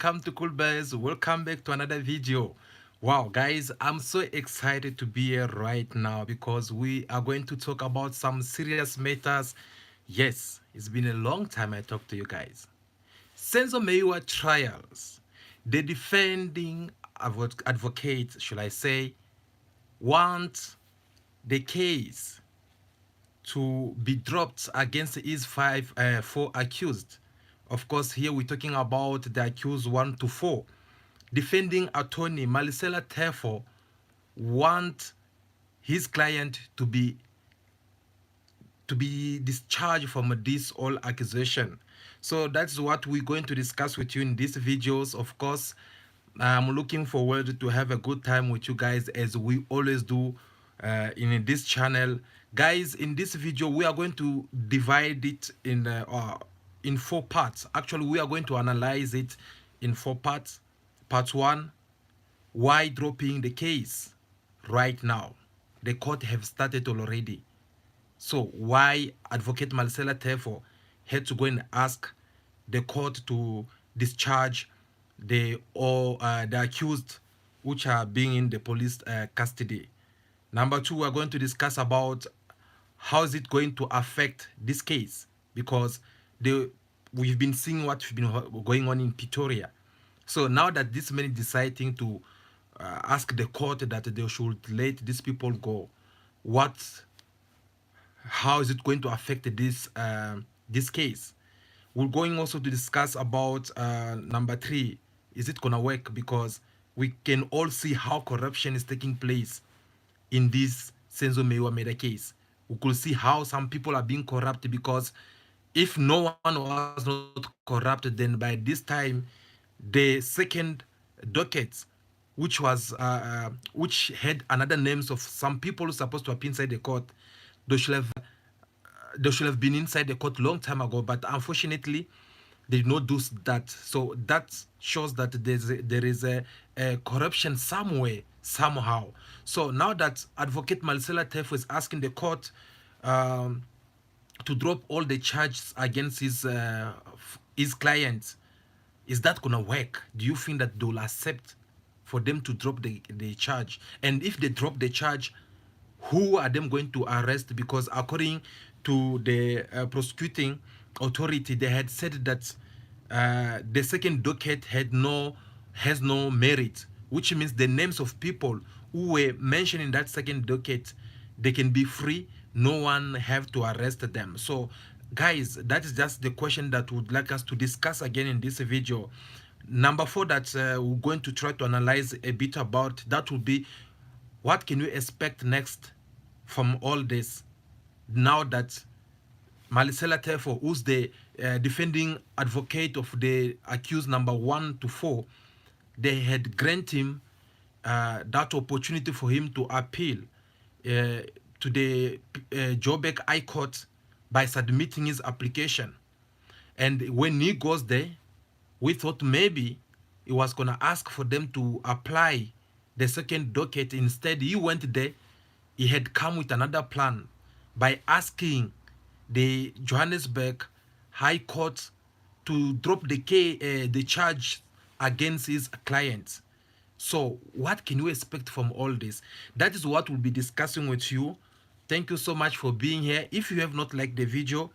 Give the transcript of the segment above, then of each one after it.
welcome to Cool Bears. Welcome back to another video. Wow, guys, I'm so excited to be here right now because we are going to talk about some serious matters. Yes, it's been a long time I talked to you guys. Senzo Meiwa trials. The defending advocate, should I say, want the case to be dropped against his four accused. Of course, here we're talking about the accused 1 to 4. Defending attorney Marcella Teffo want his client to be discharged from this all accusation. So that's what we're going to discuss with you in these videos. Of course, I'm looking forward to have a good time with you guys as we always do in this channel. Guys, in this video, we are going to divide it in 4 parts. Actually, we are going to analyze it in 4 parts. Part 1, why dropping the case right now? The court have started already. So why Advocate Marcella Teffo had to go and ask the court to discharge the accused which are being in the police custody. Number 2, we're going to discuss about how is it going to affect this case because we've been seeing what's been going on in Pretoria. So now that this man is deciding to ask the court that they should let these people go, what how is it going to affect this case? We're going also to discuss about number 3. Is it gonna work? Because we can all see how corruption is taking place in this Senzo Meda case. We could see how some people are being corrupt because if no one was not corrupt, then by this time, the second docket, which had another names of some people who supposed to have been inside the court, they should have they should have been inside the court long time ago, but unfortunately they did not do that. So that shows that there is a corruption somewhere, somehow. So now that Advocate Marcella Teffo is asking the court um, to drop all the charges against his clients, is that gonna work? Do you think that they'll accept for them to drop the charge? And if they drop the charge, who are them going to arrest? Because according to the prosecuting authority, they had said that the second docket has no merit, which means the names of people who were mentioned in that second docket, they can be free. No one have to arrest them. So guys, that is just the question that would like us to discuss again in this video. Number 4 that we're going to try to analyze a bit about, that will be what can we expect next from all this now that Marcella Teffo, who's the defending advocate of the accused number 1 to 4, they had granted him that opportunity for him to appeal to the Joburg High Court by submitting his application. And when he goes there, we thought maybe he was going to ask for them to apply the second docket. Instead, he went there. He had come with another plan by asking the Johannesburg High Court to drop the charge against his client. So what can you expect from all this? That is what we'll be discussing with you. Thank you so much for being here. If you have not liked the video,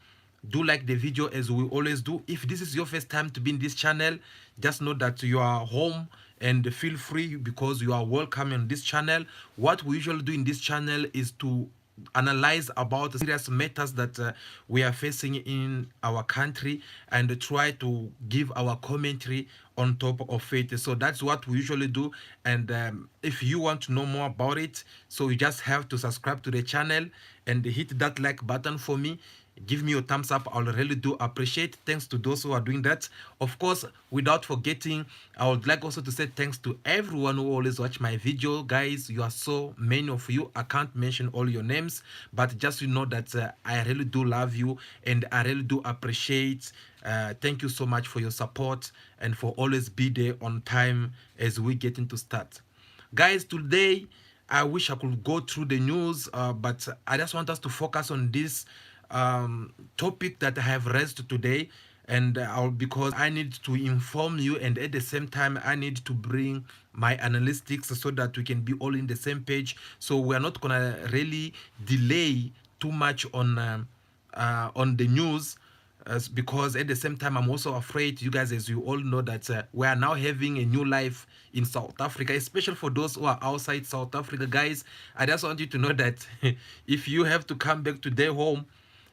do like the video as we always do. If this is your first time to be in this channel, just know that you are home and feel free because you are welcome on this channel. What we usually do in this channel is to analyze about the serious matters that we are facing in our country and try to give our commentary on top of it. So that's what we usually do. And if you want to know more about it, so you just have to subscribe to the channel and hit that like button for me. Give me a thumbs up. I really do appreciate. Thanks to those who are doing that. Of course, without forgetting, I would like also to say thanks to everyone who always watch my video. Guys, you are so many of you. I can't mention all your names, but just you know that I really do love you and I really do appreciate. Thank you so much for your support and for always be there on time as we get into start. Guys, today I wish I could go through the news, but I just want us to focus on this topic that I have raised today. and because I need to inform you, and at the same time I need to bring my analytics so that we can be all in the same page. So we're not gonna really delay too much on the news, because at the same time I'm also afraid, you guys, as you all know, that we are now having a new life in South Africa, especially for those who are outside South Africa. Guys, I just want you to know that if you have to come back to their home,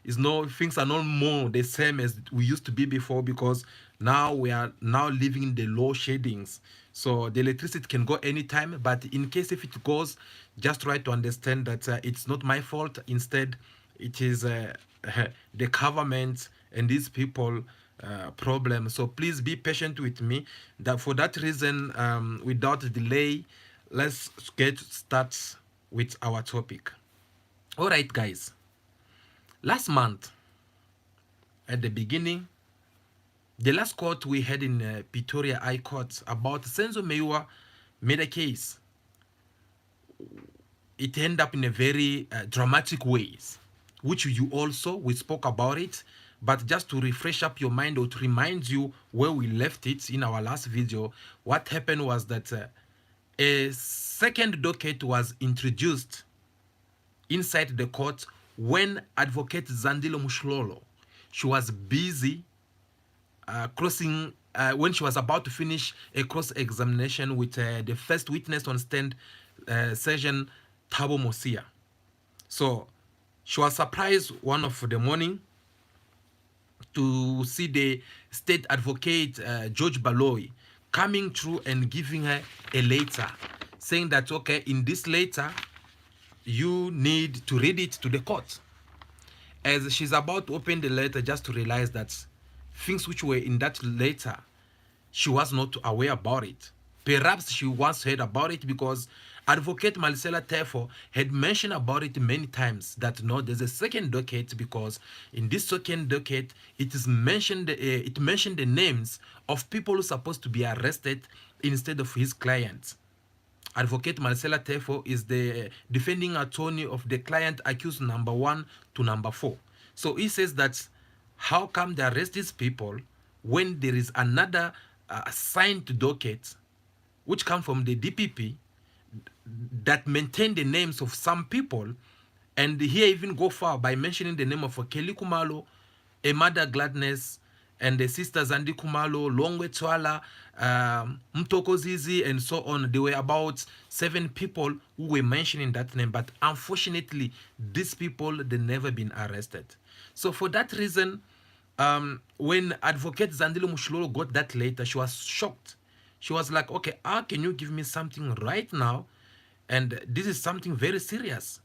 is no, things are not more the same as we used to be before, because now we are now living in the low shadings. So the electricity can go anytime, but in case if it goes, just try to understand that it's not my fault. Instead, it is the government and these people problem. So please be patient with me. That for that reason, without delay, let's get start with our topic. All right, guys. Last month, at the beginning, the last court we had in Pretoria High Court about Senzo Mewa made a case. It ended up in a very dramatic ways, which you also, we spoke about it, but just to refresh up your mind or to remind you where we left it in our last video, what happened was that a second docket was introduced inside the court when Advocate Zandile Mushlolo, she was busy crossing when she was about to finish a cross-examination with the first witness on stand, Sergeant Thabo Mosia. So she was surprised one of the morning to see the state advocate George Baloyi coming through and giving her a letter, saying that, okay, in this letter you need to read it to the court. As she's about to open the letter, just to realize that things which were in that letter, she was not aware about it. Perhaps she once heard about it because Advocate Marcella Teffo had mentioned about it many times, that no, there's a second docket, because in this second docket it is mentioned, it mentioned the names of people who are supposed to be arrested instead of his clients. Advocate Marcella Teffo is the defending attorney of the client accused number 1 to number 4. So he says that how come they arrest these people when there is another signed docket which come from the DPP that maintain the names of some people, and here even go far by mentioning the name of Kelly Kumalo, Emada Gladness, and the sisters Andy Kumalo, Longwe Twala, Mtoko Zizi, and so on. There were about 7 people who were mentioning that name, but unfortunately, these people, they never been arrested. So for that reason, when Advocate Zandile Mushlolo got that letter, she was shocked. She was like, okay, how can you give me something right now? And this is something very serious.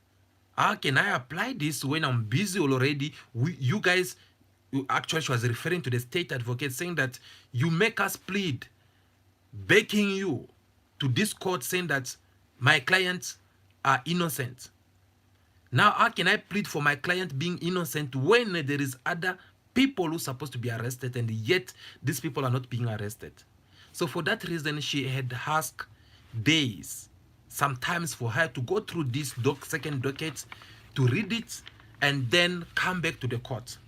How can I apply this when I'm busy already? You guys, actually, she was referring to the state advocate, saying that you make us plead, begging you to this court, saying that my clients are innocent. Now, how can I plead for my client being innocent when there is other people who are supposed to be arrested, and yet these people are not being arrested? So for that reason, she had asked days, sometimes, for her to go through this second docket, to read it, and then come back to the court.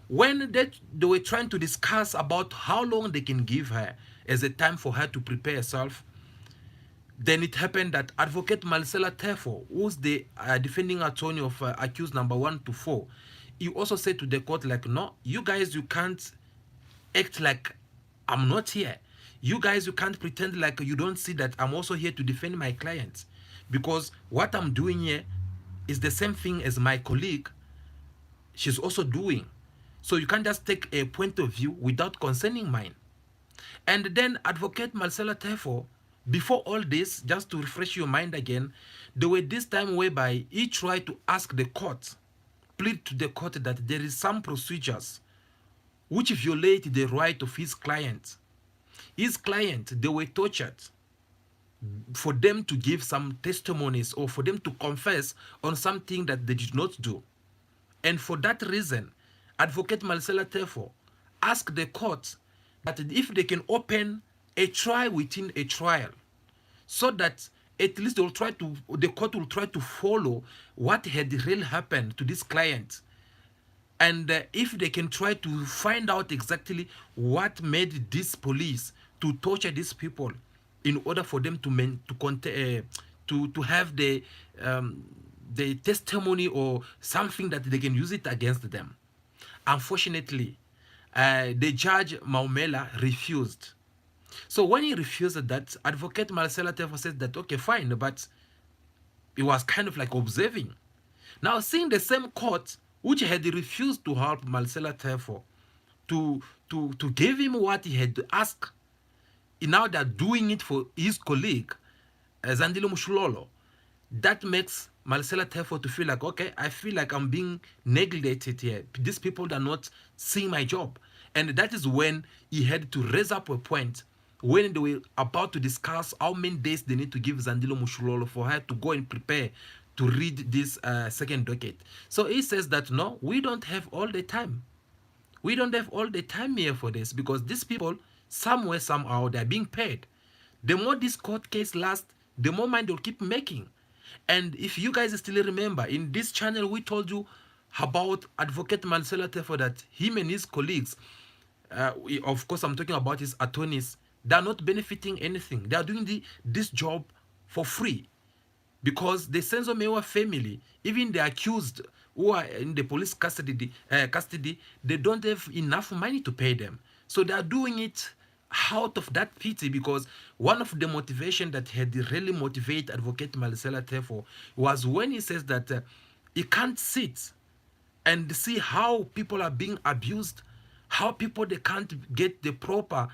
When they were trying to discuss about how long they can give her as a time for her to prepare herself, then it happened that Advocate Marcella Teffo, who's the defending attorney of accused number 1 to 4, he also said to the court, like, no, you guys, you can't act like I'm not here. You guys, you can't pretend like you don't see that I'm also here to defend my clients, because what I'm doing here is the same thing as my colleague, she's also doing. So you can't just take a point of view without concerning mine. And then Advocate Marcella Teffo, before all this, just to refresh your mind again, there were this time whereby he tried to ask the court, plead to the court, that there is some procedures which violate the right of his client. His client, they were tortured for them to give some testimonies or for them to confess on something that they did not do. And for that reason, Advocate Marcella Teffo asked the court that if they can open a trial within a trial, so that at least the court will try to follow what had really happened to this client, And if they can try to find out exactly what made this police to torture these people in order for them to to have um, the testimony or something that they can use it against them. Unfortunately, the judge Maumela refused. So when he refused that, Advocate Marcela Tefo said that okay, fine, but he was kind of like observing. Now, seeing the same court which had refused to help Marcela Tefo to give him what he had asked, now they're doing it for his colleague, Zandile Mushulolo. That makes Marcela Tefo to feel like, okay, I feel like I'm being neglected here. These people are not seeing my job. And that is when he had to raise up a point when they were about to discuss how many days they need to give Zandilo Mushulolo for her to go and prepare to read this second docket. So he says that no, we don't have all the time. We don't have all the time here for this because these people, somewhere, somehow, they're being paid. The more this court case lasts, the more money they'll keep making. And if you guys still remember, in this channel, we told you about Advocate Marcelo Tefo that him and his colleagues, of course, I'm talking about his attorneys, they're not benefiting anything. They are doing this job for free because the Senzo Mewa family, even the accused who are in the police custody, they don't have enough money to pay them. So they are doing it out of that pity because one of the motivation that had really motivated Advocate Marcela Tefo was when he says that he can't sit and see how people are being abused, how people they can't get the proper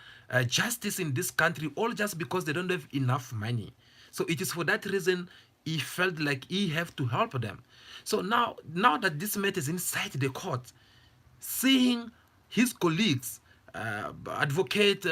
justice in this country, all just because they don't have enough money. So it is for that reason he felt like he have to help them. So now that this matter is inside the court, seeing his colleagues, Advocate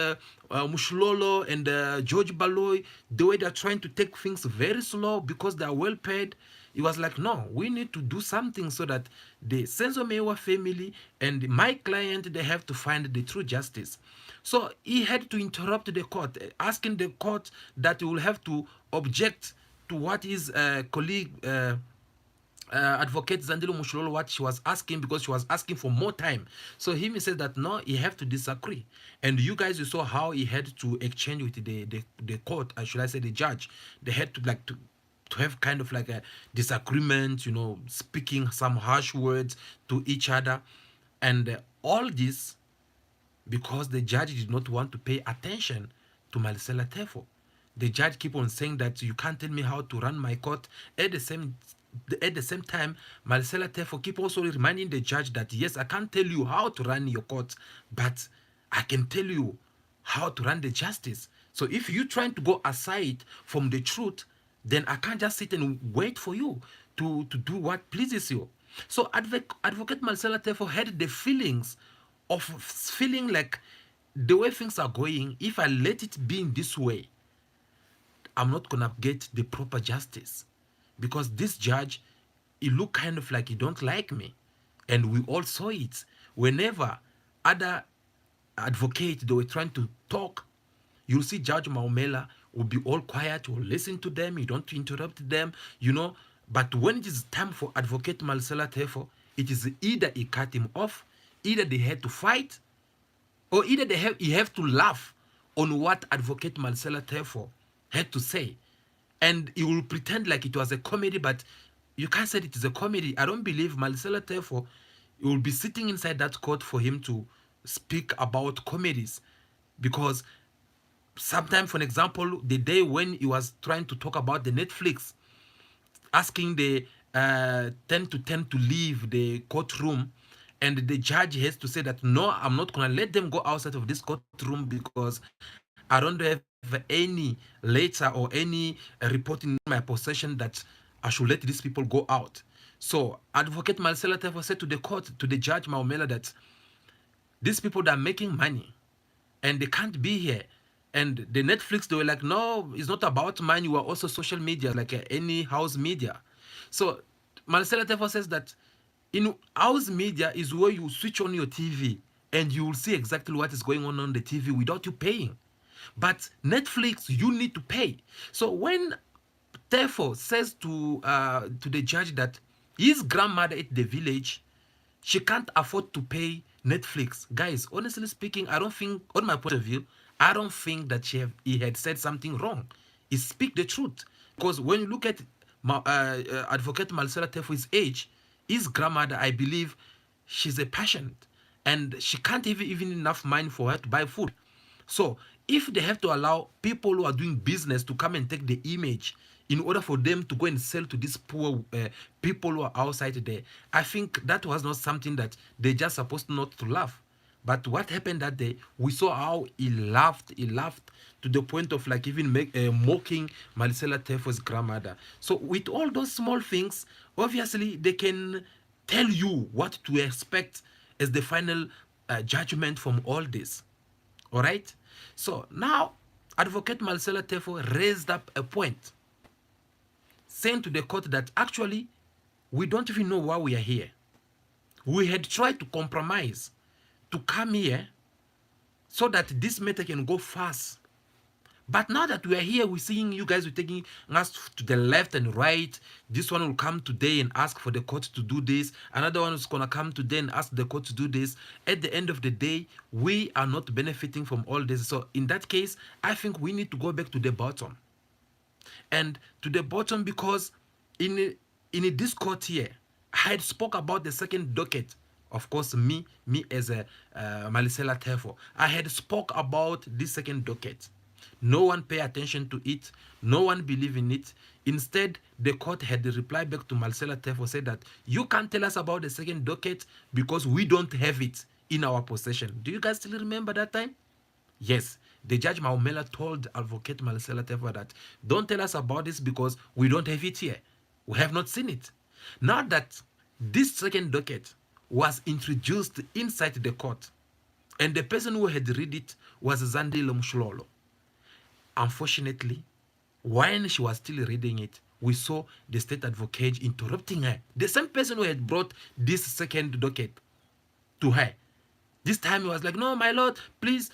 Mushulolo and George Baloy, the way they're trying to take things very slow because they're well paid, he was like, no, we need to do something so that the Senzo Mewa family and my client, they have to find the true justice. So he had to interrupt the court, asking the court that he will have to object to what his colleague Advocate Zandilo Mushulolo what she was asking because she was asking for more time. So he said that no, he have to disagree. And you guys, you saw how he had to exchange with the court, should I say the judge. They had to like to have kind of like a disagreement, speaking some harsh words to each other. And all this because the judge did not want to pay attention to Marcela Tefo. The judge keep on saying that you can't tell me how to run my court. At the same time, Marcela Tefo keep also reminding the judge that yes, I can't tell you how to run your court, but I can tell you how to run the justice. So if you're trying to go aside from the truth, then I can't just sit and wait for you to do what pleases you. So Advocate Marcela Tefo had the feelings of feeling like the way things are going, if I let it be in this way, I'm not gonna get the proper justice because this judge, he look kind of like he don't like me, and we all saw it. Whenever other advocates they were trying to talk, you'll see Judge Maumela will be all quiet, will listen to them, you don't interrupt them. But when it is time for Advocate Marcela Tefo, it is either he cut him off, either they had to fight, or either he have to laugh on what Advocate Marcela Tefo had to say. And he will pretend like it was a comedy, but you can't say it is a comedy. I don't believe Marcela Tefo will be sitting inside that court for him to speak about comedies. Because sometimes, for example, the day when he was trying to talk about the Netflix, asking the 10 to 10 to leave the courtroom, and the judge has to say that no, I'm not going to let them go outside of this courtroom because I don't have any letter or any report in my possession that I should let these people go out. So Advocate Marcela Tefo said to the court, to the judge Maumela, that these people that are making money and they can't be here. And the Netflix, they were like, no, it's not about money. You are also social media, like any house media. So Marcela Tefo says that in house media is where you switch on your TV and you will see exactly what is going on the TV without you paying. But Netflix, you need to pay. So when Tefo says to the judge that his grandmother at the village She can't afford to pay Netflix. Guys, honestly speaking, I don't think, on my point of view, I don't think that he had said something wrong. He speak the truth. Because when you look at Advocate Marcella Teffo's age, his grandmother, I believe, she's a patient. And she can't even enough money for her to buy food. So if they have to allow people who are doing business to come and take the image in order for them to go and sell to these poor people who are outside there, I think that was not something that they just supposed not to laugh. But what happened that day, we saw how he laughed to the point of like even mocking Marcella Teffo's grandmother. So with all those small things, obviously they can tell you what to expect as the final judgment from all this. All right. So now, Advocate Marcella Teffo raised up a point, saying to the court that actually we don't even know why we are here. We had tried to compromise to come here so that this matter can go fast. But now that we are here, we're seeing you guys are taking us to the left and right. This one will come today and ask for the court to do this. Another one is going to come today and ask the court to do this. At the end of the day, we are not benefiting from all this. So in that case, I think we need to go back to the bottom. And to the bottom because in this court here, I had spoke about the second docket. Of course, me as a Marcella Teffo, I had spoke about this second docket. No one pay attention to it. No one believe in it. Instead, the court had replied back to Marcella Teffo, said that you can't tell us about the second docket because we don't have it in our possession. Do you guys still remember that time? Yes, the judge Maumela told Advocate Marcella Teffo that don't tell us about this because we don't have it here. We have not seen it. Now that this second docket was introduced inside the court, and the person who had read it was Zandile Mshlolo. Unfortunately, when she was still reading it, we saw the state advocate interrupting her. The same person who had brought this second docket to her. This time he was like, no, my lord, please,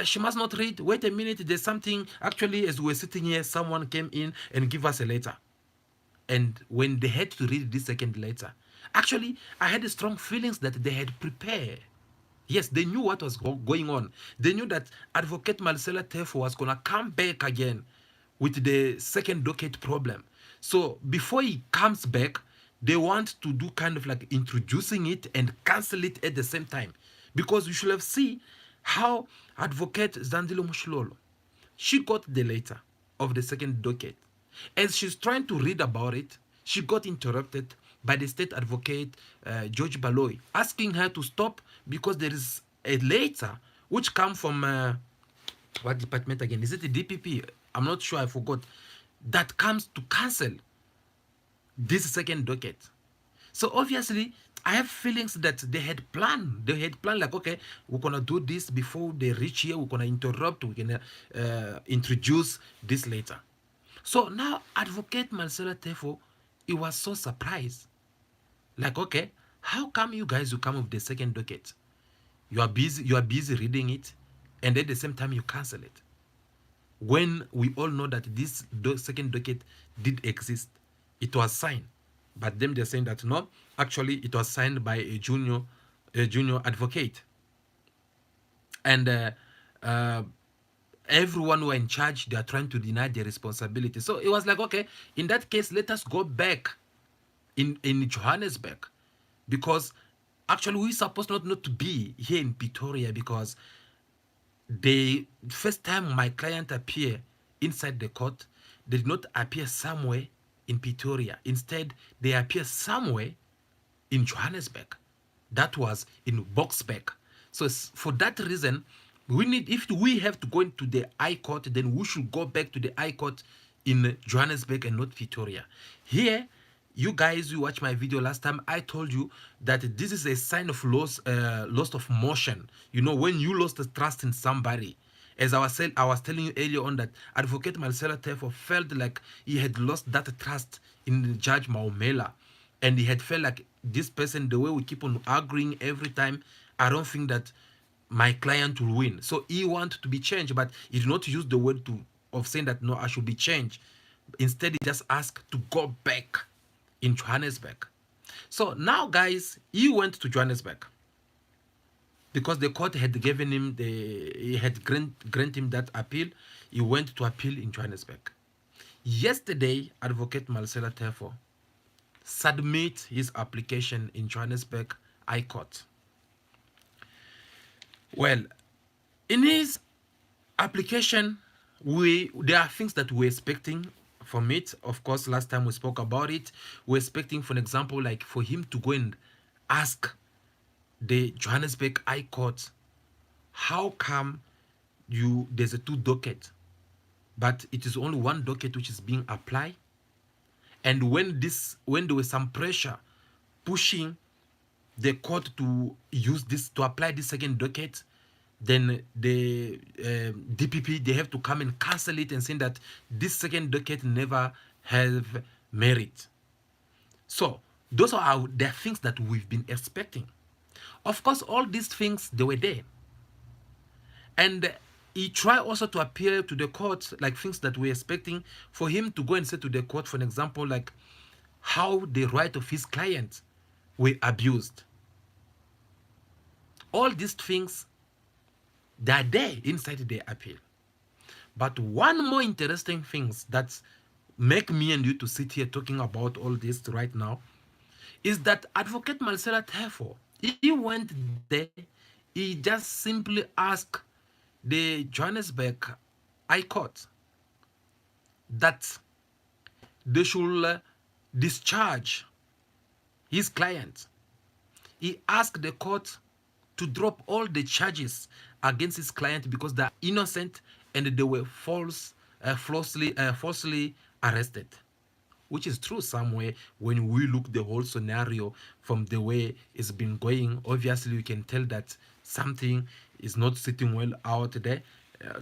she must not read. Wait a minute, there's something. Actually, as we were sitting here, someone came in and gave us a letter. And when they had to read this second letter, actually, I had strong feelings that they had prepared. Yes, they knew what was going on. They knew that Advocate Marcella Teffo was going to come back again with the second docket problem. So before he comes back, they want to do kind of like introducing it and cancel it at the same time. Because you should have seen how Advocate Zandile Mshlolo, she got the letter of the second docket. As she's trying to read about it, she got interrupted by the state advocate, George Baloy, asking her to stop because there is a letter which comes from, what department again? Is it the DPP? I'm not sure, I forgot. That comes to cancel this second docket. So obviously, I have feelings that they had planned. They had planned like, okay, we're going to do this before they reach here. We're going to interrupt. We're going to introduce this later. So now Advocate Marcella Teffo, he was so surprised. Like, okay, how come you guys will come with the second docket? You are busy reading it, and at the same time you cancel it. When we all know that this second docket did exist, it was signed. But them they're saying that no, actually it was signed by a junior advocate. And everyone who are in charge, they are trying to deny their responsibility. So it was like, okay, in that case, let us go back in Johannesburg, because actually we're supposed not to be here in Pretoria, because the first time my client appeared inside the court, they did not appear somewhere in Pretoria. Instead, they appear somewhere in Johannesburg. That was in Boksburg. So for that reason, if we have to go into the High Court, then we should go back to the High Court in Johannesburg and not Pretoria. Here, you guys who watched my video last time, I told you that this is a sign of loss of motion. You know, when you lost the trust in somebody. As I was telling you earlier on, that Advocate Marcella Teffo felt like he had lost that trust in Judge Maumela. And he had felt like this person, the way we keep on arguing every time, I don't think that my client will win. So he wanted to be changed, but he did not use the word of saying that, no, I should be changed. Instead, he just asked to go back in Johannesburg. So now, guys, he went to Johannesburg because the court had given him he had grant him that appeal. He went to appeal in Johannesburg. Yesterday, Advocate Marcella Teffo submit his application in Johannesburg High Court. Well, in his application, there are things that we're expecting from it. Of course, last time we spoke about it, we're expecting, for example, like for him to go and ask the Johannesburg High Court, how come there's a two docket, but it is only one docket which is being applied? And when there was some pressure pushing the court to use this to apply this second docket, then the DPP, they have to come and cancel it and say that this second docket never have merit. So those are the things that we've been expecting. Of course, all these things, they were there. And he tried also to appeal to the court, like things that we're expecting, for him to go and say to the court, for example, like how the right of his client were abused. All these things, they are there inside the appeal. But one more interesting things that make me and you to sit here talking about all this right now is that Advocate Marcella Teffo, he went there, he just simply asked the Johannesburg High Court that they should discharge his client. He asked the court to drop all the charges against his client because they are innocent and they were falsely arrested, which is true somewhere. When we look the whole scenario from the way it's been going, obviously you can tell that something is not sitting well out there.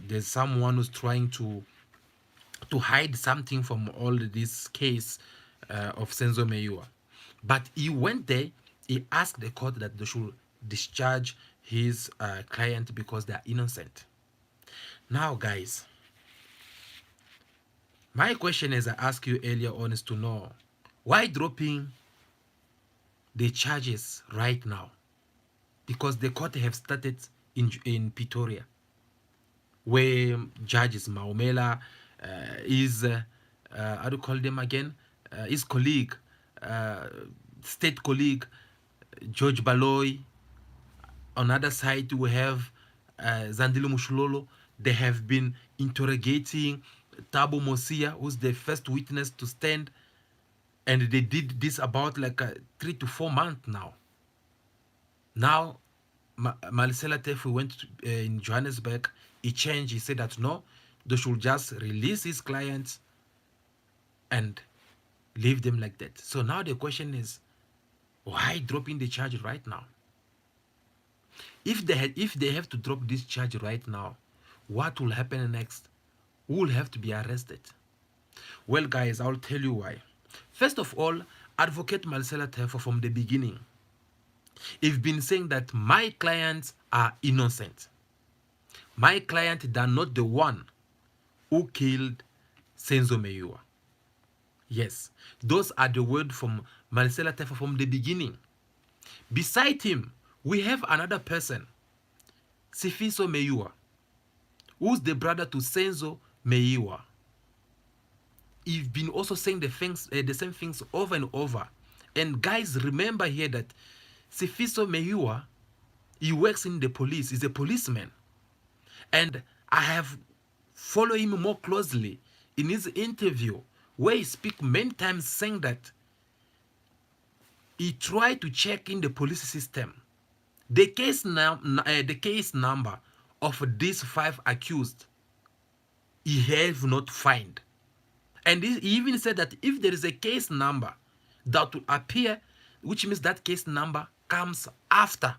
There's someone who's trying to hide something from all this case of Senzo Meyiwa. But he went there, he asked the court that they should discharge his client because they are innocent. Now, guys, my question, as I asked you earlier on, is to know why dropping the charges right now? Because the court have started in Pretoria, where judges Maumela is how do you call them again? His colleague, state colleague, George Baloy. On the other side, we have Zandile Mushulolo. They have been interrogating Thabo Mosia, who's the first witness to stand. And they did this about like 3 to 4 months now. Now, Marcella Teffo went in Johannesburg. He changed. He said that no, they should just release his clients and leave them like that. So now the question is, why dropping the charge right now? If they have to drop this charge right now, what will happen next? Who will have to be arrested? Well, guys, I'll tell you why. First of all, Advocate Marcella Teffo from the beginning, he's been saying that my clients are innocent. My clients are not the one who killed Senzo Meyiwa. Yes, those are the words from Marcella Teffo from the beginning. Beside him, we have another person, Sifiso Meyiwa, who's the brother to Senzo Meyiwa. He's been also saying the same things over and over. And guys, remember here that Sifiso Meyiwa, he works in the police. He's a policeman. And I have followed him more closely in his interview, where he speaks many times saying that he tried to check in the police system the case number of these 5 accused. He have not found. And he even said that if there is a case number that will appear, which means that case number comes after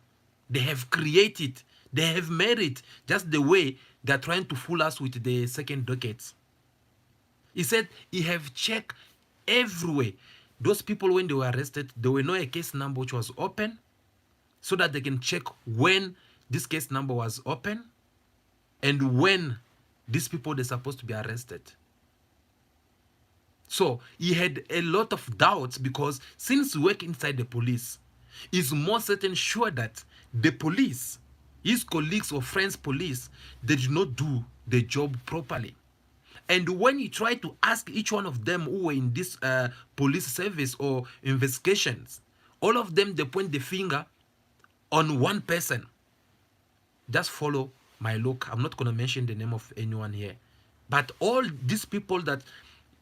they have created, they have made it just the way they're trying to fool us with the second docket. He said he have checked everywhere. Those people, when they were arrested, there were no a case number which was open, so that they can check when this case number was open and when these people, they're supposed to be arrested. So he had a lot of doubts because since he worked inside the police, he's more certain sure that the police, his colleagues or friends police, they did not do the job properly. And when he tried to ask each one of them who were in this police service or investigations, all of them they point the finger on one person. Just follow my look. I'm not going to mention the name of anyone here. But all these people that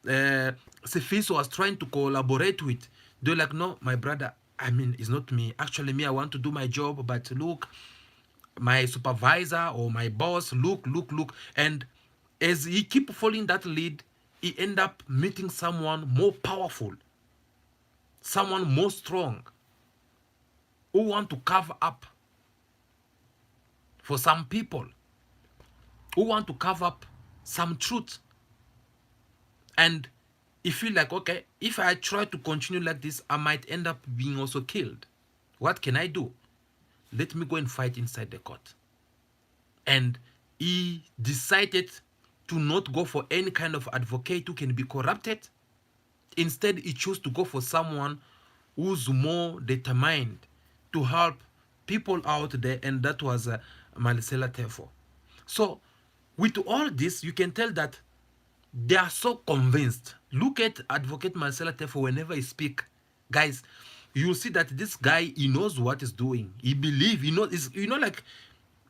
Cefiso was trying to collaborate with, they're like, no, my brother, I mean, it's not me. Actually, me, I want to do my job, but look, my supervisor or my boss, look. And as he keep following that lead, he end up meeting someone more powerful, someone more strong, who want to cover up for some people, who want to cover up some truth. And he feel like, okay, if I try to continue like this, I might end up being also killed. What can I do? Let me go and fight inside the court. And he decided to not go for any kind of advocate who can be corrupted. Instead, he chose to go for someone who's more determined to help people out there, and that was Marcela Teffo. So, with all this, you can tell that they are so convinced. Look at Advocate Marcela Teffo whenever he speak, guys. You'll see that this guy, he knows what he's doing. He believe, he knows. You know, like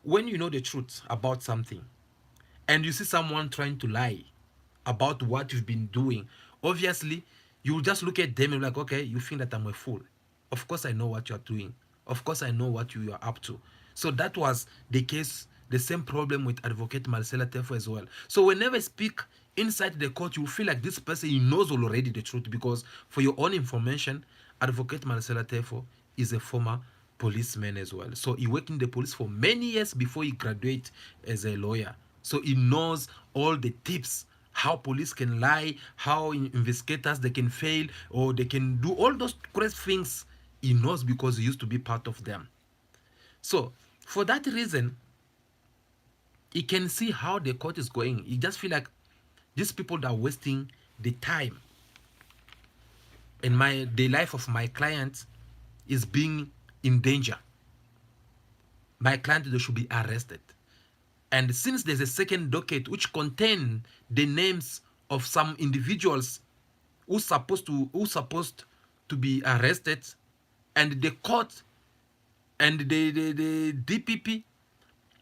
when you know the truth about something, and you see someone trying to lie about what you've been doing, obviously you will just look at them and be like, okay, you think that I'm a fool. Of course I know what you're doing. Of course I know what you are up to. So that was the case, the same problem with Advocate Marcela Teffo as well. So whenever I speak inside the court, you feel like this person, he knows already the truth, because for your own information, Advocate Marcela Teffo is a former policeman as well. So he worked in the police for many years before he graduated as a lawyer. So he knows all the tips, how police can lie, how investigators they can fail, or they can do all those crazy things. He knows because he used to be part of them. So for that reason, he can see how the court is going. He just feel like these people that are wasting the time, and the life of my client is being in danger. My client, they should be arrested. And since there's a second docket which contain the names of some individuals who's supposed to be arrested, and the court and the DPP,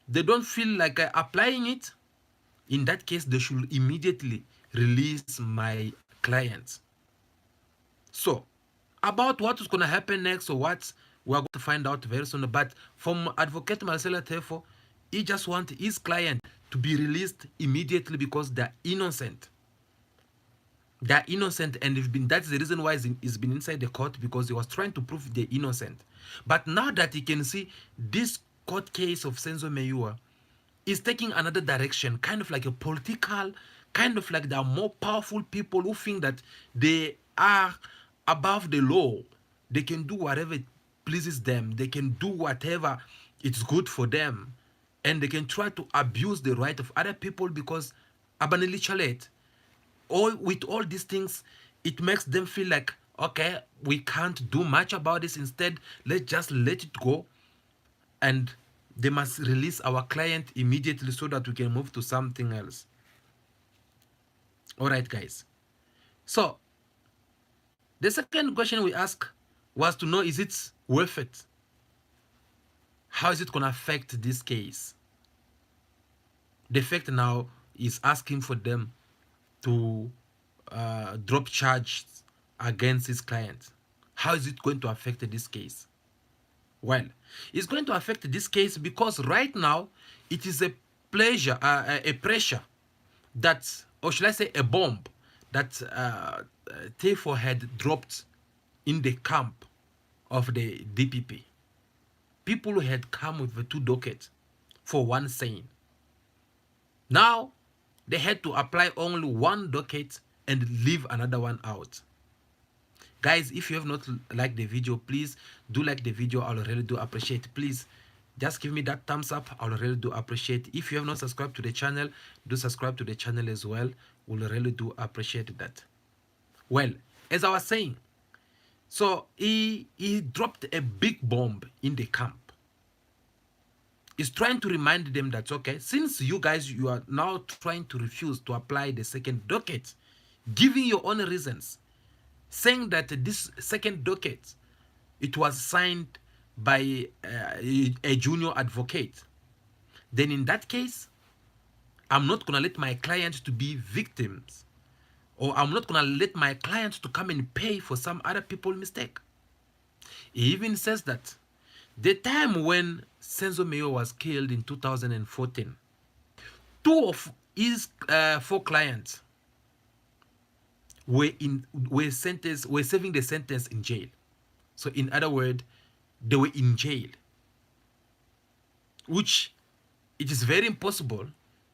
they don't feel like applying it, in that case they should immediately release my client. So about what is going to happen next, or what we're going to find out very soon. But from Advocate Marcela Teffo, he just wants his client to be released immediately because they're innocent. They're innocent, and that's the reason why he's been inside the court, because he was trying to prove they're innocent. But now that he can see this court case of Senzo Meyua is taking another direction, kind of like a political, kind of like there are more powerful people who think that they are above the law. They can do whatever pleases them. They can do whatever it's good for them. And they can try to abuse the right of other people because abanili chalet. With all these things, it makes them feel like, okay, we can't do much about this. Instead, let's just let it go. And they must release our client immediately so that we can move to something else. All right, guys. So the second question we asked was to know, is it worth it? How is it going to affect this case? The fact now is asking for them to drop charges against his client. How is it going to affect this case? Well, it's going to affect this case because right now it is a pressure that, or should I say a bomb that Teffo had dropped in the camp of the DPP. People had come with the 2 dockets for one saying. Now they had to apply only 1 docket and leave another one out. Guys, if you have not liked the video, please do like the video. I'll really do appreciate. Please just give me that thumbs up. I'll really do appreciate. If you have not subscribed to the channel, do subscribe to the channel as well. We'll really do appreciate that. Well, as I was saying, so he dropped a big bomb in the camp. He's trying to remind them that, okay, since you are now trying to refuse to apply the second docket, giving your own reasons, saying that this second docket, it was signed by a junior advocate, then in that case, I'm not gonna let my clients to be victims, or I'm not gonna let my clients to come and pay for some other people's mistake. He even says that the time when Senzo Meyo was killed in 2014, two of his four clients were serving the sentence in jail. So in other words, they were in jail, which it is very impossible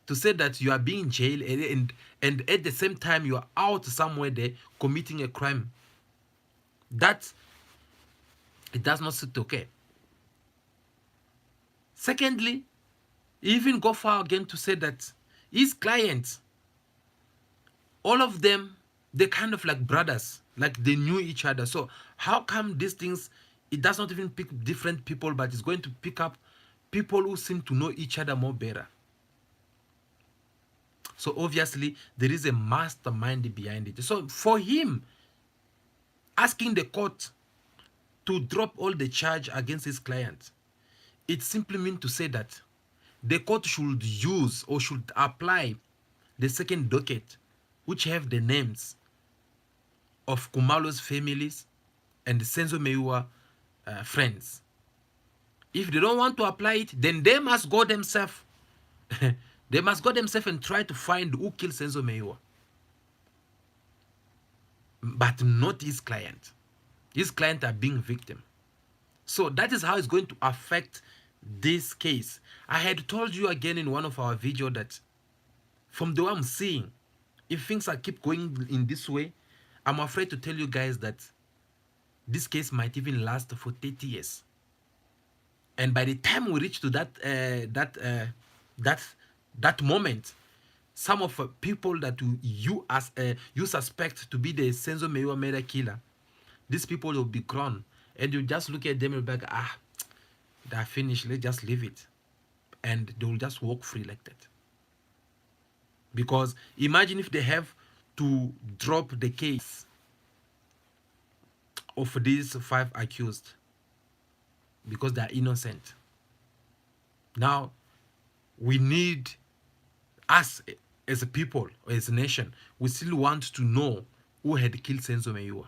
to say that you are being jailed and at the same time you are out somewhere there committing a crime. That it does not sit okay. Secondly, even go far again to say that his clients, all of them, they're kind of like brothers, like they knew each other. So how come these things, it does not even pick different people, but it's going to pick up people who seem to know each other more better? So obviously there is a mastermind behind it. So for him asking the court to drop all the charge against his client, it simply means to say that the court should use or should apply the second docket, which have the names of Kumalo's families and Senzo Meiwa friends. If they don't want to apply it, then they must go themselves. They must go themselves and try to find who killed Senzo Meiwa. But not his client. His client are being victim. So that is how it's going to affect this case. I had told you again in one of our videos that from the way I'm seeing, if things are keep going in this way, I'm afraid to tell you guys that this case might even last for 30 years. And by the time we reach to that moment, some of people that you suspect to be the Senzo Meiwa murder killer, these people will be gone, and you just look at them and be like, they're finished. Let's just leave it, and they will just walk free like that. Because imagine if they have to drop the case of these 5 accused because they are innocent. Now, we need, us as a people or as a nation, we still want to know who had killed Senzo Meiwa.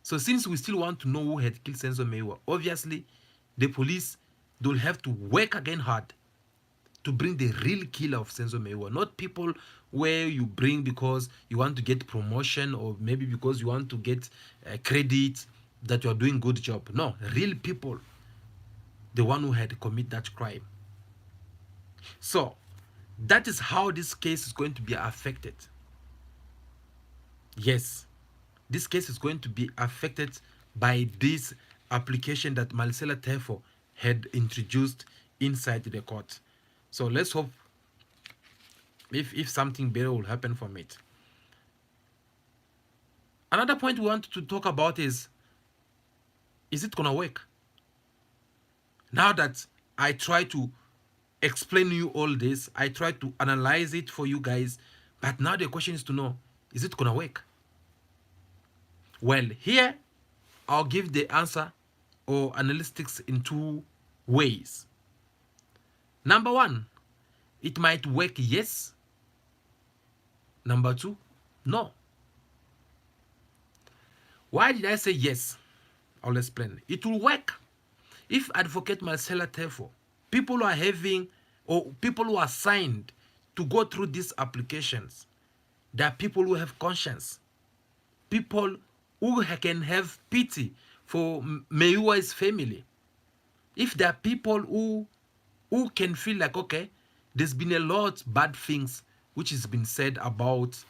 So since we still want to know who had killed Senzo Meiwa, obviously the police, they'll have to work again hard to bring the real killer of Senzo Meiwa, not people where you bring because you want to get promotion or maybe because you want to get credit that you are doing good job. No, real people, the one who had committed that crime. So that is how this case is going to be affected. Yes, this case is going to be affected by this application that Marcella Teffo had introduced inside the court. So let's hope if something better will happen from it. Another point we want to talk about is it gonna work? Now that I try to explain to you all this, I try to analyze it for you guys, but now the question is to know, is it gonna work? Well, here I'll give the answer or analytics in 2 ways. Number 1, it might work, yes. Number 2, no. Why did I say yes? I'll explain. It will work if Advocate Marcella Teffo, people who are having or people who are signed to go through these applications, there are people who have conscience, people who can have pity for Meiwa's family. If there are people who can feel like, okay, there's been a lot bad things which has been said about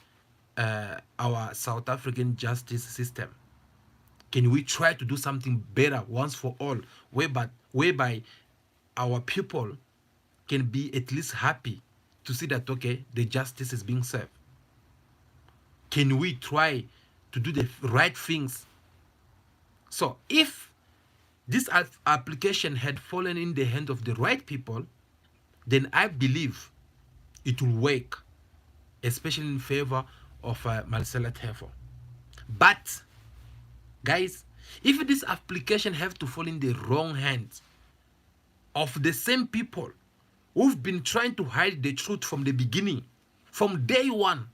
our South African justice system. Can we try to do something better once for all, whereby our people can be at least happy to see that, okay, the justice is being served? Can we try to do the right things. So if this application had fallen in the hand of the right people, then I believe it will work, especially in favor of Marcella Teffo. But guys, if this application have to fall in the wrong hands of the same people who've been trying to hide the truth from the beginning, from day one,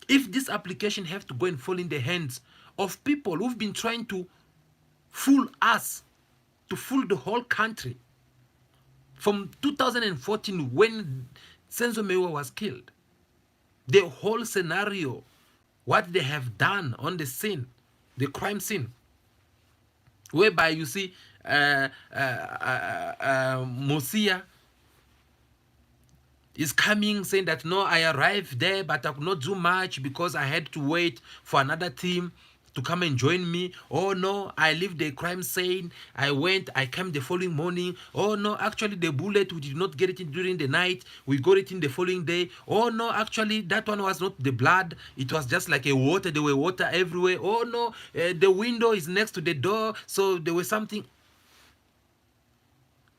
if this application have to go and fall in the hands of people who've been trying to fool us, to fool the whole country, from 2014 when Senzo Mewa was killed, the whole scenario, what they have done on the scene, the crime scene, whereby you see Musia is coming saying that no, I arrived there, but I could not do much because I had to wait for another team to come and join me. Oh no, I left the crime scene. I came the following morning. Oh no, actually the bullet, we did not get it in during the night. We got it in the following day. Oh no, actually that one was not the blood. It was just like a water. There were water everywhere. Oh no, the window is next to the door. So there was something.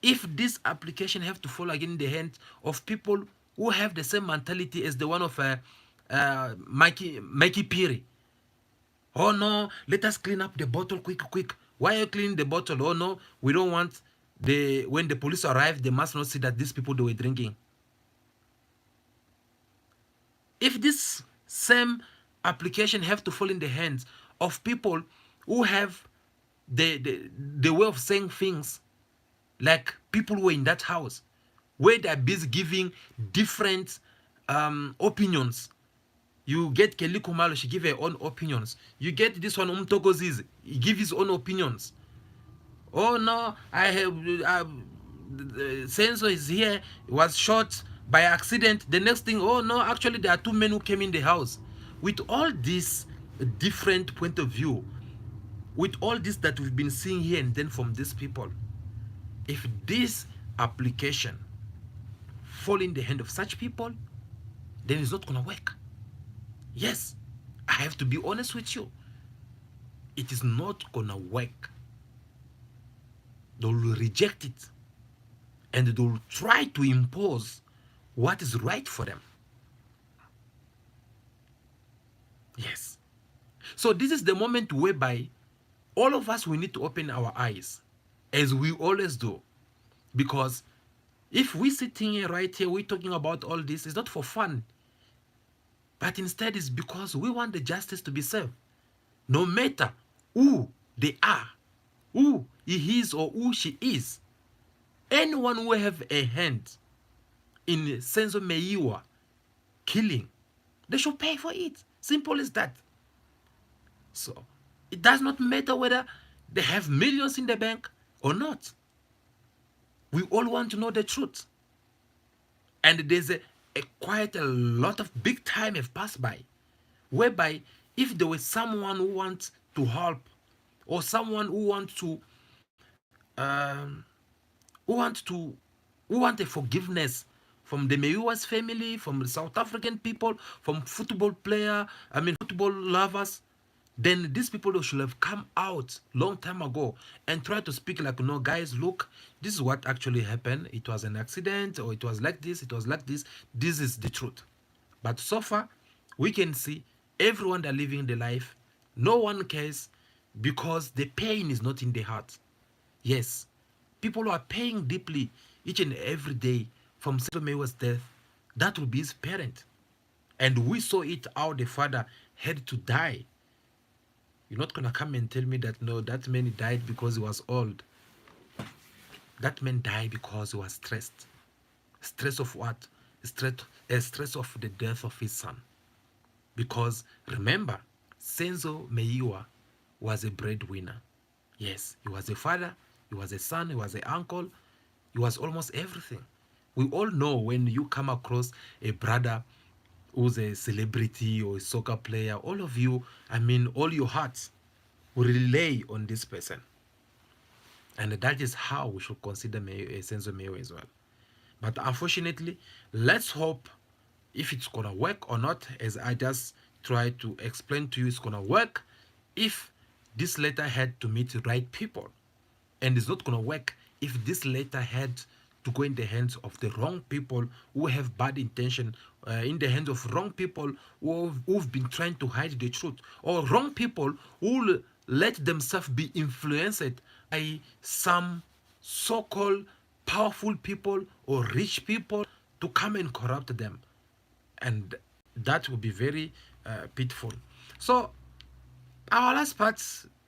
If this application have to fall again in the hands of people who have the same mentality as the one of Mikey Piri. Oh no, let us clean up the bottle quick. Why are you cleaning the bottle? Oh no, we don't want when the police arrive, they must not see that these people they were drinking. If this same application have to fall in the hands of people who have the way of saying things, like people who were in that house, where they're busy giving different opinions. You get Kelly Kumalo, she give her own opinions. You get this one, Umtogoziz, he give his own opinions. Oh no, I have Senso is here, was shot by accident. The next thing, oh no, actually there are two men who came in the house. With all this different point of view, with all this that we've been seeing here and then from these people, if this application fall in the hand of such people, then it's not gonna work. Yes, I have to be honest with you. It is not gonna work. They will reject it and they will try to impose what is right for them. Yes. So this is the moment whereby all of us, we need to open our eyes, as we always do. Because if we're sitting here right here, we're talking about all this, it's not for fun. But instead it's because we want the justice to be served. No matter who they are, who he is or who she is. Anyone who have a hand in Senzo Meiwa killing, they should pay for it. Simple as that. So it does not matter whether they have millions in the bank or not. We all want to know the truth. And there's quite a lot of big time have passed by, whereby if there was someone who wants to help, or someone who wants to who want a forgiveness from the Meiwa's family, from the South African people, from football lovers, then these people should have come out long time ago and try to speak like, no, guys, look, this is what actually happened. It was an accident, or it was like this, it was like this. This is the truth. But so far, we can see everyone that living the life, no one cares, because the pain is not in the heart. Yes, people are paying deeply each and every day from Senzo Mewa's death. That will be his parent. And we saw it how the father had to die. You're not going to come and tell me that, no, that man died because he was old. That man died because he was stressed. Stress of what? Stress of the death of his son. Because remember, Senzo Meiwa was a breadwinner. Yes, he was a father, he was a son, he was an uncle, he was almost everything. We all know when you come across a brother who's a celebrity or a soccer player, all of you, all your hearts will relay on this person. And that is how we should consider Senzo Mewa as well. But unfortunately, let's hope if it's going to work or not, as I just try to explain to you it's gonna work if this letter had to meet the right people, and it's not gonna work if this letter had to go in the hands of the wrong people who have bad intention, in the hands of wrong people who've been trying to hide the truth, or wrong people who let themselves be influenced by some so-called powerful people or rich people to come and corrupt them, and that will be very pitfall. So our last part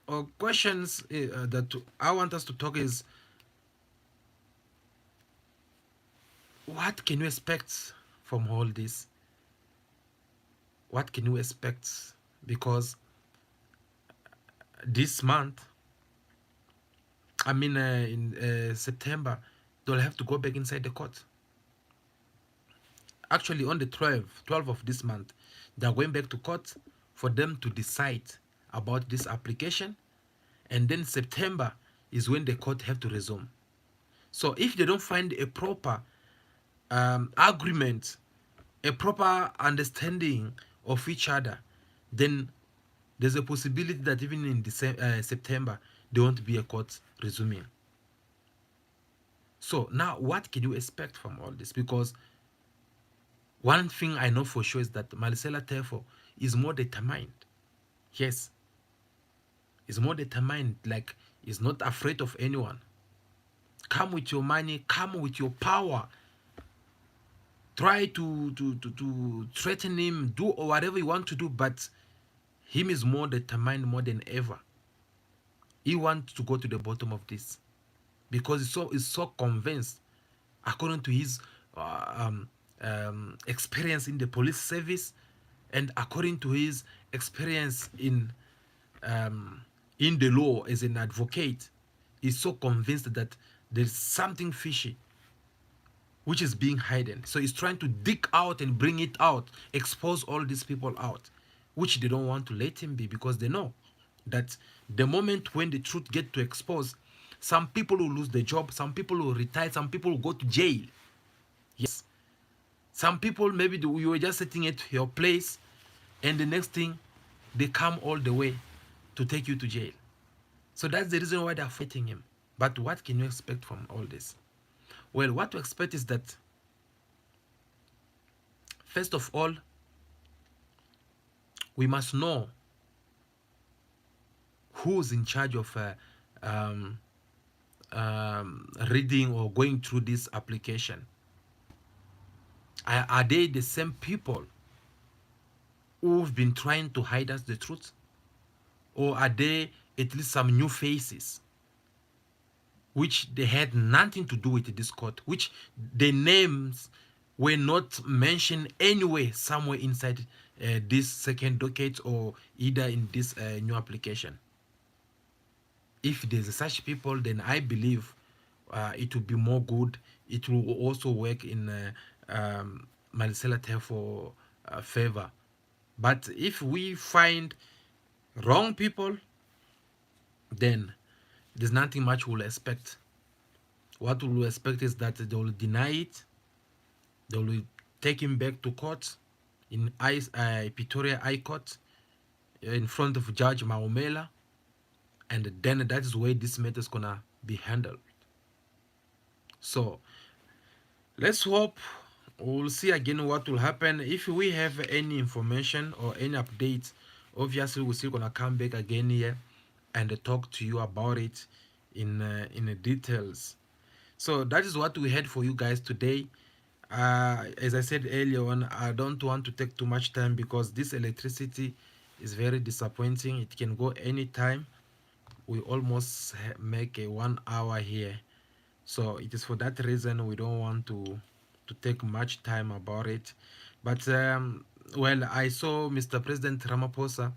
or questions that I want us to talk is, what can you expect from all this? What can you expect? Because this month, I mean, in September, they'll have to go back inside the court. Actually, on the 12th of this month, they're going back to court for them to decide about this application. And then September is when the court have to resume. So if they don't find a proper agreement, a proper understanding of each other, then there's a possibility that even in September, there won't be a court resuming. So now, what can you expect from all this? Because one thing I know for sure is that Marcela Teffo is more determined. Yes, is more determined. Like, is not afraid of anyone. Come with your money, come with your power. Try to threaten him, do whatever you want to do, but him is more determined more than ever. He wants to go to the bottom of this because he's so convinced, according to his experience in the police service, and according to his experience in the law as an advocate. He's so convinced that there's something fishy which is being hidden. So he's trying to dig out and bring it out, expose all these people out, which they don't want to let him be, because they know that the moment when the truth get to expose, some people will lose their job, some people will retire, some people will go to jail. Yes. Some people, maybe you were just sitting at your place, and the next thing, they come all the way to take you to jail. So that's the reason why they're fighting him. But what can you expect from all this? Well, what to expect is that, first of all, we must know who's in charge of um, reading or going through this application. Are they the same people who've been trying to hide us the truth? Or are they at least some new faces which they had nothing to do with this court, which the names were not mentioned anywhere somewhere inside this second docket or either in this new application? If there's such people, then I believe it will be more good. It will also work in Marcela Teffo favor. But if we find wrong people, then there's nothing much we'll expect. What we'll expect is that they will deny it, they will take him back to court in Pretoria High Court in front of Judge Maumela, and then that is where this matter is gonna be handled. So let's hope. We'll see again what will happen. If we have any information or any updates, obviously we're still gonna come back again here and talk to you about it in the details. So that is what we had for you guys today. As I said earlier on, I don't want to take too much time because this electricity is very disappointing. It can go anytime. We almost make a 1 hour here, so it is for that reason we don't want to take much time about it. But well, I saw Mr. President Ramaphosa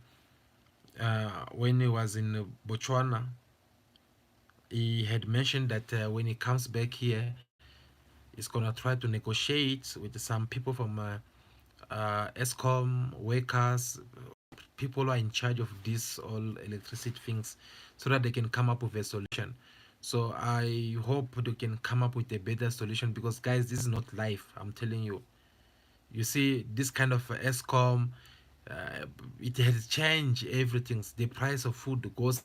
when he was in Botswana. He had mentioned that when he comes back here, he's gonna try to negotiate with some people from ESCOM workers, people who are in charge of this all electricity things, so that they can come up with a solution. So I hope they can come up with a better solution, because guys, this is not life, I'm telling you. You see, this kind of ESCOM, uh, it has changed everything. The price of food goes,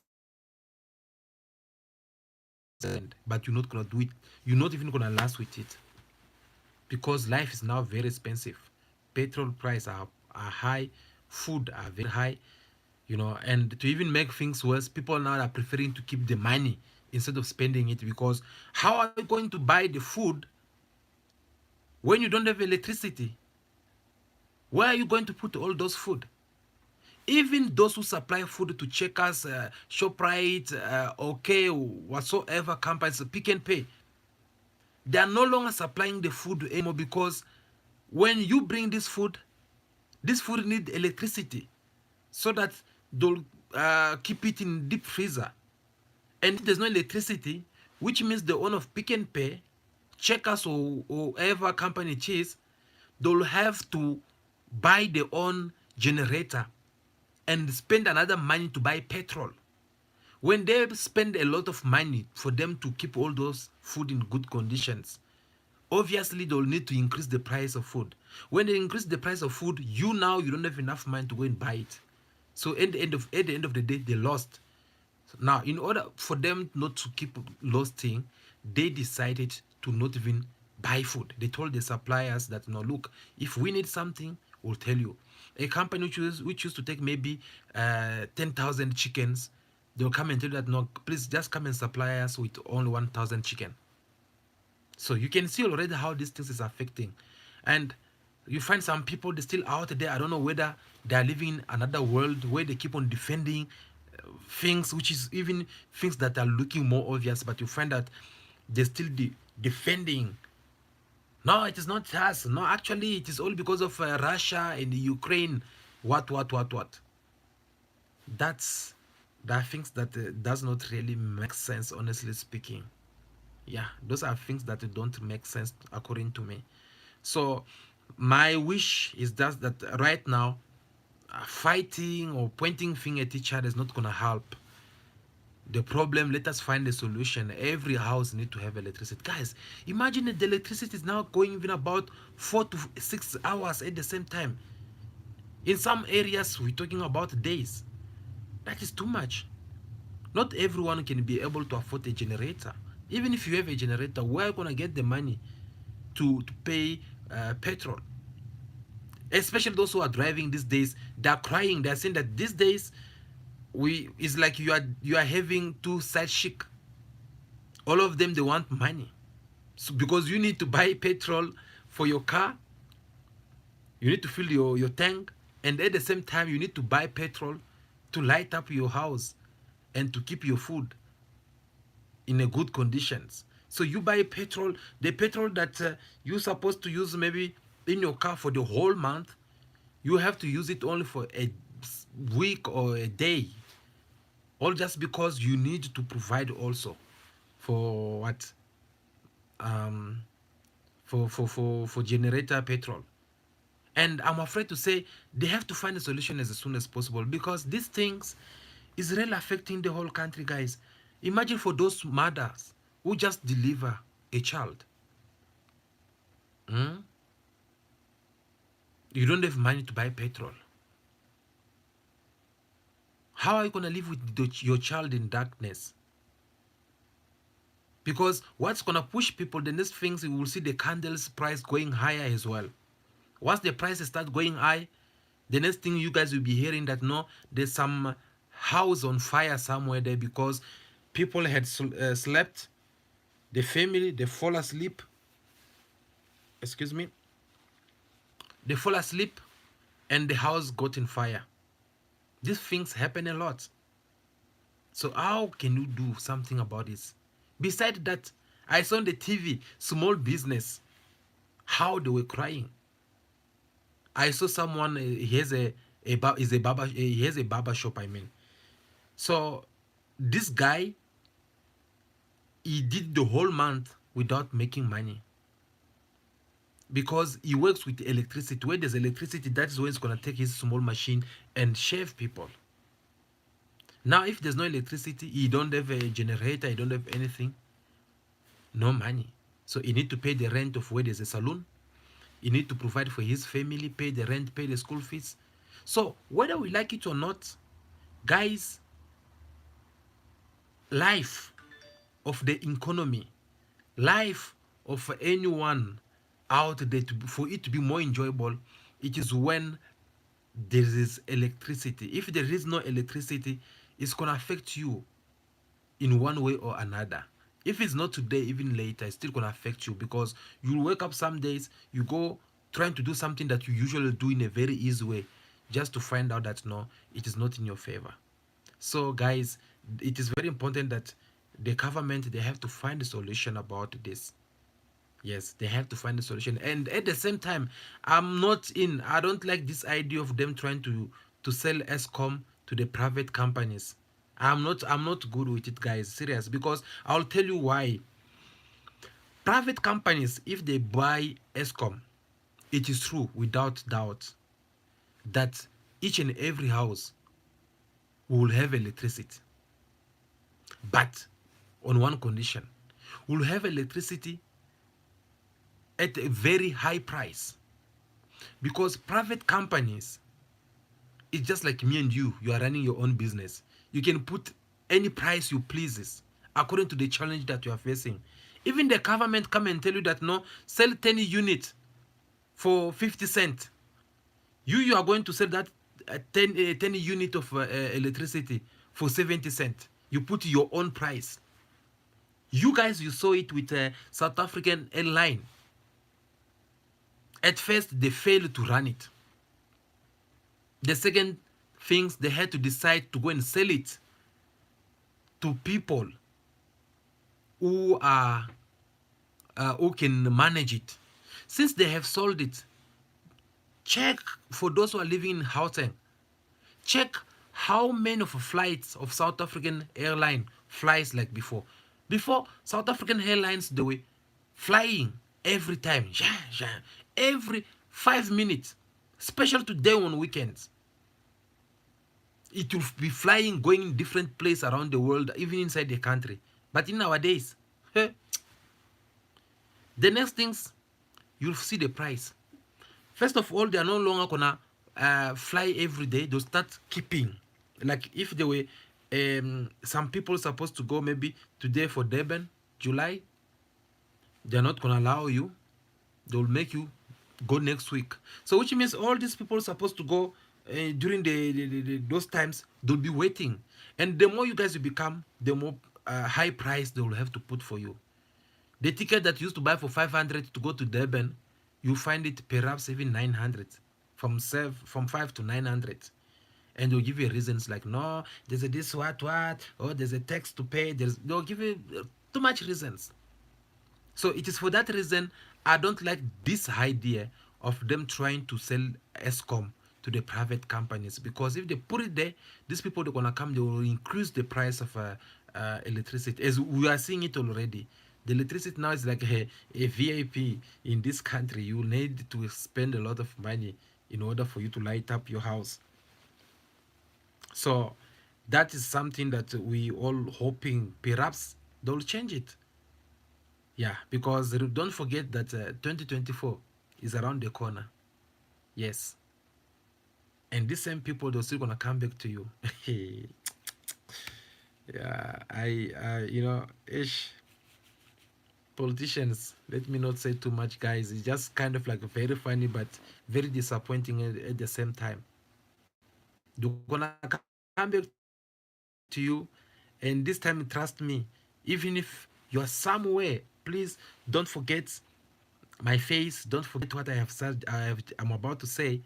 but you're not gonna do it. You're not even gonna last with it because life is now very expensive. Petrol price are high, food are very high, and to even make things worse, people now are preferring to keep the money instead of spending it, because how are you going to buy the food when you don't have electricity? Where are you going to put all those food? Even those who supply food to Checkers, Shoprite, OK, whatsoever companies, Pick and Pay, they are no longer supplying the food anymore, because when you bring this food need electricity so that they'll keep it in deep freezer. And if there's no electricity, which means the owner of Pick and Pay, Checkers, or whatever company it is, they'll have to buy their own generator and spend another money to buy petrol. When they spend a lot of money for them to keep all those food in good conditions, obviously they'll need to increase the price of food. When they increase the price of food, you don't have enough money to go and buy it. So at the end of the day, they lost. Now, in order for them not to keep losing, they decided to not even buy food. They told the suppliers that, no, look, if we need something, we'll tell you. A company which used to take maybe 10,000 chickens, they'll come and tell you that, no, please just come and supply us with only 1,000 chicken. So you can see already how these things is affecting. And you find some people, they're still out there. I don't know whether they are living in another world where they keep on defending things, which is even things that are looking more obvious, but you find that they're still defending. No, it is not us. No, actually, it is all because of Russia and Ukraine. What? That's There are things that does not really make sense, honestly speaking. Yeah, those are things that don't make sense according to me. So my wish is that right now, fighting or pointing finger at each other is not gonna help the problem. Let us find a solution. Every house need to have electricity, guys. Imagine that the electricity is now going even about 4 to 6 hours at the same time. In some areas we're talking about days. That is too much. Not everyone can be able to afford a generator. Even if you have a generator, where are you gonna get the money to pay petrol? Especially those who are driving these days, they're crying. They're saying that these days it's like you are having two side chick. All of them, they want money. So because you need to buy petrol for your car, you need to fill your tank, and at the same time you need to buy petrol to light up your house and to keep your food in a good conditions. So you buy petrol, the petrol that you're supposed to use maybe in your car for the whole month, you have to use it only for a week or a day, all just because you need to provide also for what, um for generator petrol. And I'm afraid to say they have to find a solution as soon as possible, because these things is really affecting the whole country, guys. Imagine for those mothers who just deliver a child. Hmm? You don't have money to buy petrol. How are you going to live with your child in darkness? Because what's going to push people, the next things, you will see the candles price going higher as well. Once the prices start going high, the next thing you guys will be hearing that, no, there's some house on fire somewhere there, because people had slept, the family, they fall asleep, excuse me, they fall asleep, and the house got in fire. These things happen a lot. So how can you do something about this? Besides that, I saw on the TV small business, how they were crying. I saw someone, he has is a barber, he has a barber shop, I mean. So this guy, he did the whole month without making money, because he works with electricity. Where there's electricity, that's when he's gonna take his small machine and shave people. Now, if there's no electricity, he don't have a generator, he don't have anything, no money. So he need to pay the rent of where there's a salon. He need to provide for his family, pay the rent, pay the school fees. So whether we like it or not, guys, life of the economy, life of anyone out there, for it to be more enjoyable, it is when there is electricity. If there is no electricity, it's gonna affect you in one way or another. If it's not today, even later, it's still gonna affect you, because you wake up some days, you go trying to do something that you usually do in a very easy way, just to find out that no, it is not in your favor. So guys, it is very important that the government, they have to find a solution about this. Yes, they have to find a solution. And at the same time, I don't like this idea of them trying to sell ESCOM to the private companies. I'm not good with it, guys, serious, because I'll tell you why. Private companies, if they buy ESCOM, it is true without doubt that each and every house will have electricity. But on one condition, we'll have electricity at a very high price, because private companies, it's just like me and you are running your own business. You can put any price you pleases according to the challenge that you are facing. Even the government come and tell you that no, sell 10 units for 50 cents. You are going to sell that 10 unit of electricity for 70 cents. You put your own price. You guys, you saw it with South African airline. At first, they failed to run it. The second things, they had to decide to go and sell it to people who who can manage it. Since they have sold it, check for those who are living in Gauteng. Check how many of the flights of South African airline flies like before. Before, South African airlines, they were flying every time, every 5 minutes, especially today on weekends. It will be flying, going in different places around the world, even inside the country. But in nowadays, the next things, you'll see the price. First of all, they are no longer gonna fly every day. They'll start keeping. Like if they were some people supposed to go maybe today for Durban, July, they're not gonna allow you. They'll make you go next week. So which means all these people supposed to go during those times, they'll be waiting. And the more you guys will become, the more high price they will have to put for you. The ticket that you used to buy for 500 to go to Durban, you find it perhaps even 900, from 5 to 900. And they'll give you reasons like, no, there's a this, what, or there's a tax to pay. They'll give you too much reasons. So it is for that reason I don't like this idea of them trying to sell ESCOM to the private companies, because if they put it there, these people, they're gonna come, they will increase the price of electricity, as we are seeing it already. The electricity now is like a VIP in this country. You need to spend a lot of money in order for you to light up your house. So that is something that we all hoping perhaps they'll change it. Yeah, because don't forget that 2024 is around the corner. Yes. And these same people, they're still gonna come back to you. Yeah, ish, politicians, let me not say too much, guys. It's just kind of like very funny, but very disappointing at the same time. They're gonna come back to you, and this time, trust me, even if you're somewhere, please don't forget my face. Don't forget what I have said. I'm about to say,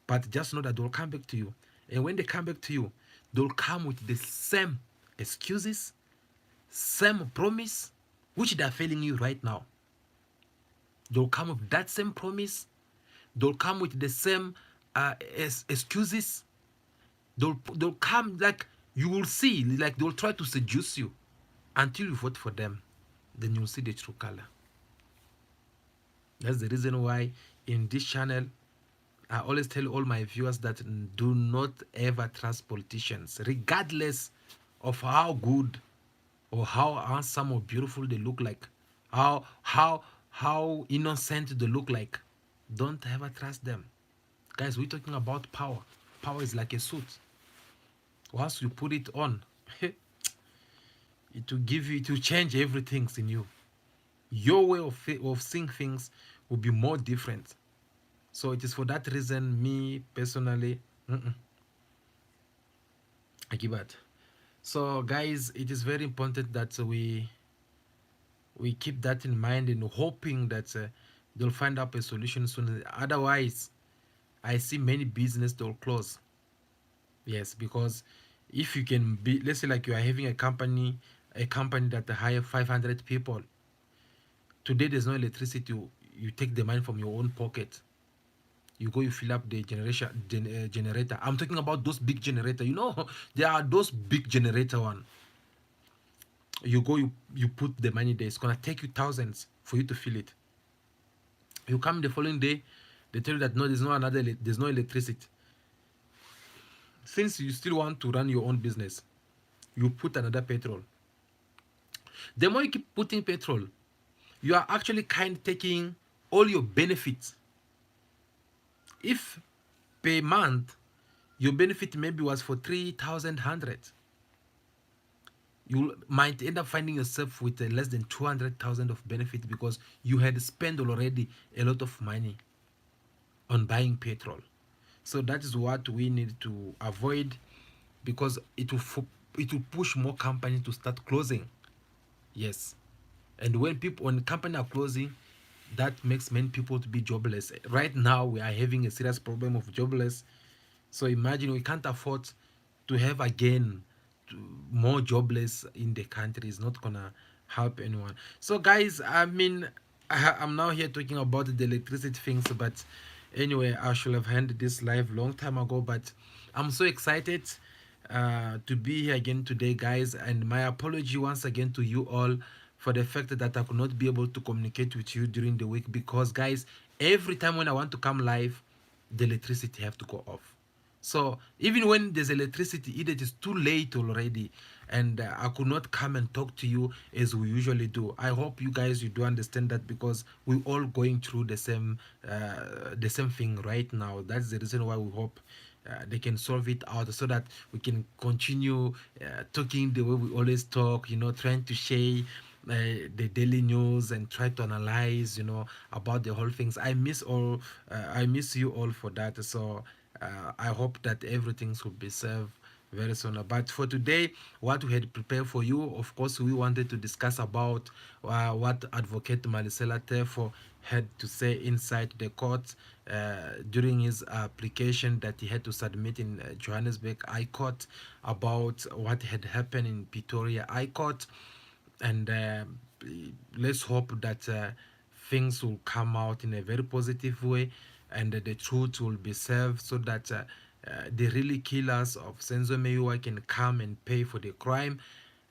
but just know that they'll come back to you. And when they come back to you, they'll come with the same excuses, same promise, which they are failing you right now. They'll come with that same promise. They'll come with the same excuses. They'll come like you will see, like they'll try to seduce you until you vote for them. Then you'll see the true color. That's the reason why in this channel I always tell all my viewers that do not ever trust politicians, regardless of how good or how handsome or beautiful they look like, how innocent they look like. Don't ever trust them. Guys, we're talking about power. power is like a suit. Once you put it on, it will give you, it will change everything in you. Your way of seeing things will be more different. So it is for that reason, me personally, I give it. So guys, it is very important that we keep that in mind and hoping that they'll find up a solution soon. Otherwise, I see many business they'll close. Yes, because if you can be, let's say like you are having a company that hire 500 people. Today there's no electricity. You take the money from your own pocket. You go, you fill up the generator. I'm talking about those big generator. You know, there are those big generator one. You go, you put the money there. It's gonna take you thousands for you to fill it. You come the following day, they tell you that no, there's no electricity. Since you still want to run your own business, you put another petrol. The more you keep putting petrol, you are actually kind of taking all your benefits. If per month your benefit maybe was for 3,100, you might end up finding yourself with less than 200,000 of benefit because you had spent already a lot of money on buying petrol. So that is what we need to avoid, because it will push more companies to start closing. Yes, and when companies are closing, that makes many people to be jobless. Right now we are having a serious problem of jobless. So imagine, we can't afford to have again more jobless in the country. Is not gonna help anyone. So guys, I mean, I'm now here talking about the electricity things, but anyway, I should have ended this live long time ago. But I'm so excited to be here again today, guys, and my apology once again to you all for the fact that I could not be able to communicate with you during the week, because guys, every time when I want to come live, the electricity have to go off. So even when there's electricity, either it is too late already, and I could not come and talk to you as we usually do. I hope you guys, you do understand that, because we're all going through the same thing right now. That's the reason why we hope they can solve it out, so that we can continue talking the way we always talk, you know, trying to share the daily news and try to analyze, you know, about the whole things. I miss you all for that. So I hope that everything will be served very soon. But for today, what we had prepared for you, of course, we wanted to discuss about what Advocate Malicela Teffo had to say inside the court during his application that he had to submit in Johannesburg High Court about what had happened in Pretoria High Court. And let's hope that things will come out in a very positive way, and the truth will be served, so that the really killers of Senzo Meyiwa can come and pay for the crime,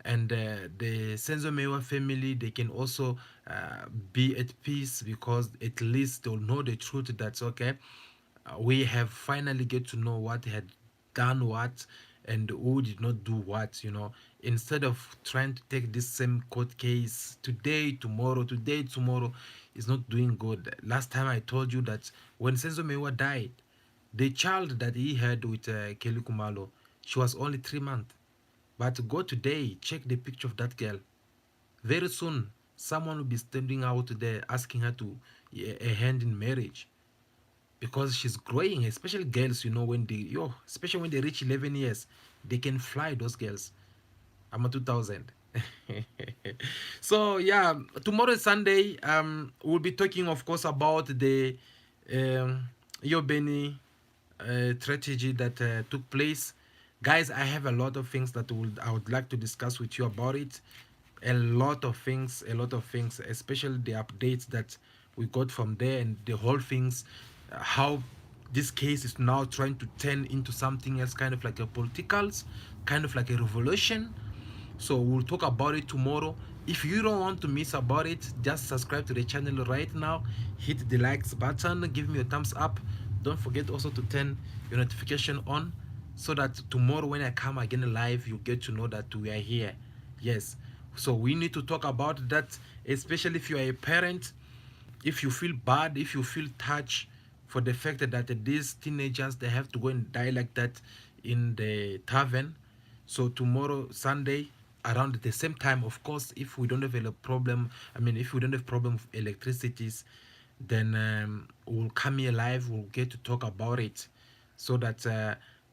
and the Senzo Meyiwa family, they can also be at peace, because at least they'll know the truth. That's okay, we have finally get to know what had done what and who did not do what, you know, instead of trying to take this same court case today tomorrow is not doing good. Last time I told you that when Senzo Meyiwa died, the child that he had with Kelly Kumalo, she was only 3 months. But go today, check the picture of that girl. Very soon someone will be standing out there asking her to a hand in marriage, because she's growing, especially girls, you know, especially when they reach 11 years, they can fly, those girls. I'm a 2000. So yeah, tomorrow is Sunday. We'll be talking, of course, about the Yobeni strategy that took place. Guys, I have a lot of things that I would like to discuss with you about it. A lot of things, especially the updates that we got from there, and the whole things, how this case is now trying to turn into something else, kind of like a politicals, kind of like a revolution. So we'll talk about it tomorrow. If you don't want to miss about it, just subscribe to the channel right now, hit the likes button, give me a thumbs up. Don't forget also to turn your notification on, so that tomorrow when I come again live, you get to know that we are here. Yes, so we need to talk about that, especially if you are a parent. If you feel bad, if you feel touched for the fact that these teenagers, they have to go and die like that in the tavern. So tomorrow Sunday around the same time, of course, if we don't have a problem, I mean, if we don't have problem with electricities, then we'll come here live, we'll get to talk about it, so that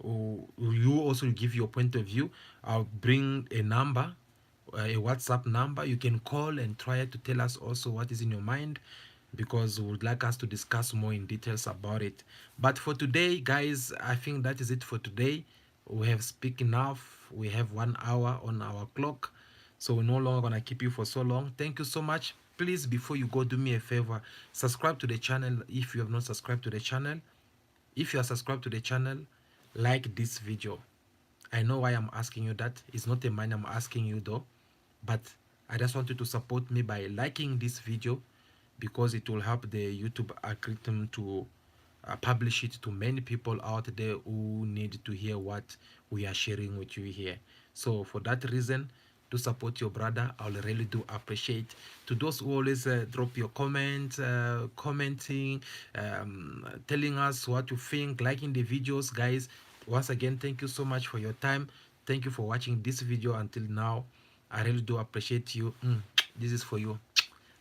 you also give your point of view. I'll bring a number, a WhatsApp number. You can call and try to tell us also what is in your mind, because we would like us to discuss more in details about it. But for today, guys, I think that is it for today. We have speak enough. We have 1 hour on our clock, so we're no longer gonna keep you for so long. Thank you so much. Please, before you go, do me a favor, subscribe to the channel if you have not subscribed to the channel. If you are subscribed to the channel, like this video. I know why I'm asking you that. It's not a mind I'm asking you though, but I just want you to support me by liking this video, because it will help the YouTube algorithm to publish it to many people out there who need to hear what we are sharing with you here. So for that reason, to support your brother, I'll really do appreciate. To those who always drop your comment, commenting, telling us what you think, liking the videos, guys, once again, thank you so much for your time. Thank you for watching this video until now. I really do appreciate you. This is for you.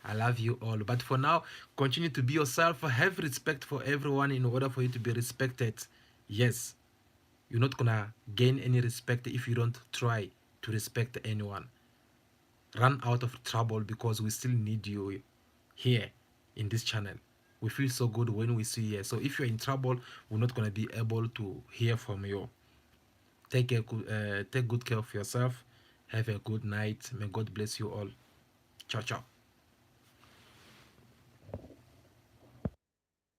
I love you all. But for now, continue to be yourself. Have respect for everyone in order for you to be respected. Yes, you're not gonna gain any respect if you don't try to respect anyone. Run out of trouble, because we still need you here in this channel. We feel so good when we see you. So if you're in trouble, we're not gonna be able to hear from you. Take good care of yourself. Have a good night. May God bless you all. Ciao, ciao.